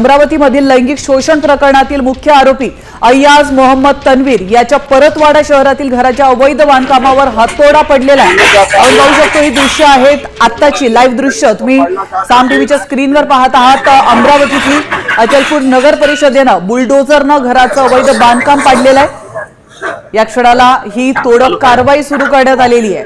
अमरावतीमधील लैंगिक शोषण प्रकरणातील मुख्य आरोपी अय्याज मोहम्मद तन्वीर याच्या परतवाडा शहरातील घराच्या अवैध बांधकामावर हातोडा पडलेला आहे। आपण पाहू शकतो ही दृश्य आहेत आत्ताची लाईव्ह दृश्य तुम्ही साम टीव्हीच्या स्क्रीनवर पाहत आहात। अमरावतीतील अचलपूर नगर परिषदेनं बुलडोझरनं घराचं अवैध बांधकाम पाडलेलं आहे। या क्षणाला ही तोडक कारवाई सुरू करण्यात आलेली आहे।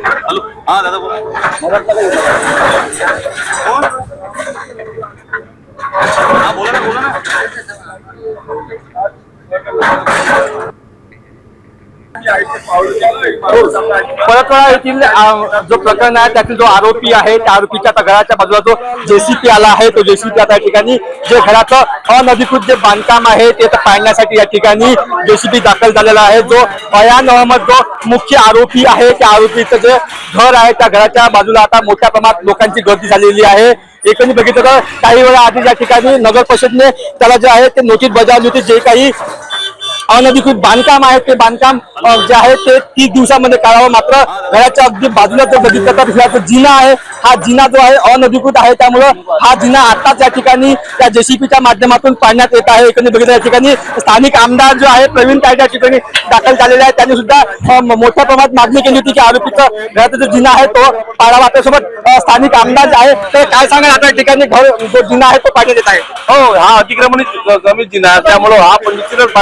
परतवाडा येथील जो प्रकरण आहे त्यातील जो आरोपी आहे त्या आरोपीच्या घराच्या बाजूला जो जेसीपी आला आहे तो जेसीपी आता या ठिकाणी जे घराचं अनधिकृत जे बांधकाम आहे ते पाडण्यासाठी या ठिकाणी जेसीपी दाखल झालेला आहे। जो अयान अहमद जो मुख्य आरोपी आहे त्या आरोपीचं जे घर आहे त्या घराच्या बाजूला आता मोठ्या प्रमाणात लोकांची गर्दी झालेली आहे। एकंदरीत बघितलं तर काही वेळा आधी या ठिकाणी नगर परिषदेने त्याला जे आहे ते नोटीस बजावली होती। जे काही अनधिकृत बांधकाम आहे ते बांधकाम जे आहे ते 30 दिवसामध्ये काढावं। मात्र घराच्या अगदी बाजूला जर बघितलं तर जो जिना आहे हा जिना जो आहे अनधिकृत आहे, त्यामुळं हा जिना आताच या ठिकाणी त्या जेसीपीच्या माध्यमातून पाडण्यात येत आहे। एकंदरीत बघितलं या ठिकाणी स्थानिक आमदार जो आहे प्रवीण तायडे या ठिकाणी दाखल झालेले आहे। त्यांनी सुद्धा मोठ्या प्रमाणात मागणी केली होती की आरोपीचं घराचा जो जिना आहे तो पाडावा। त्यासोबत स्थानिक आमदार जे आहे ते काय सांगा आता या ठिकाणी घर जो जिना आहे तो पाडण्यात येत आहे। हो, हा अतिक्रमणित कमी जिना आहे त्यामुळे हा पण निश्चितच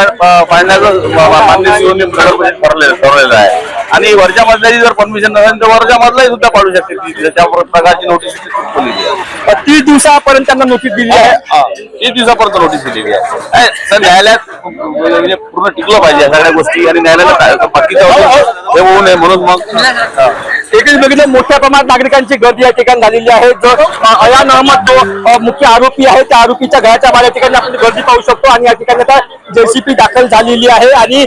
पाडण्याचं मान्य शिवने ठरलेलं आहे। आणि वरच्या मजल्याची जर परमिशन नसेल तर वरच्या मजलाही सुद्धा पाडू शकते। त्या प्रकारची नोटीस 30 दिवसापर्यंत त्यांना नोटीस दिली आहे। 30 दिवसापर्यंत नोटीस दिलेली आहे। तर न्यायालयात म्हणजे पूर्ण टिकलं पाहिजे या सगळ्या गोष्टी आणि न्यायालयाला बाकीचं हे होऊ नये म्हणून मग एकच बघितलं मोठ्या प्रमाणात नागरिकांची गर्दी या ठिकाणी झालेली आहे। जो अयान अहमद जो मुख्य आरोपी आहे त्या आरोपीच्या घराच्या बाहेर ठिकाणी आपण गर्दी पाहू शकतो आणि या ठिकाणी आता जेसीपी दाखल झालेली आहे आणि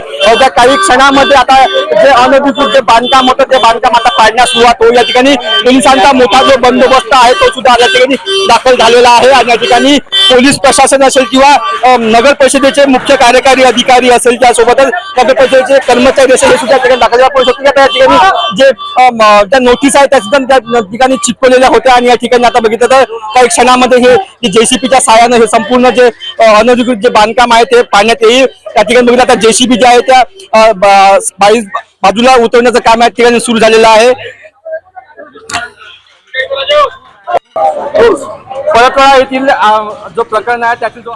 काही क्षणामध्ये आता जे अनधिकृत जे बांधकाम होतं ते बांधकाम आता पाडण्यास सुरुवात होईल। या ठिकाणी पोलिसांचा मोठा जो बंदोबस्त आहे तो सुद्धा या ठिकाणी दाखल झालेला आहे आणि या ठिकाणी पोलीस प्रशासन असेल किंवा नगर परिषदेचे मुख्य कार्यकारी अधिकारी असेल त्यासोबतच नगर परिषदेचे कर्मचारी असेल हे सुद्धा या ठिकाणी दाखल पाहू शकतो। या ठिकाणी जे ज्या नोटीस आहे त्या सुद्धा त्या ठिकाणी चिपकवलेल्या होत्या आणि या ठिकाणी आता बघितलं तर काही क्षणामध्ये हे जेसीपीच्या सहाय्याने हे संपूर्ण जे अनधिकृत जे बांधकाम आहे ते पाडण्यात येईल। त्या ठिकाणी बघितलं आता जेसीबी जे आहे त्या बाजूला उतरण्याचं काम या ठिकाणी सुरू झालेलं आहे। परतवाडा येथील जो प्रकरण आहे त्यातील जो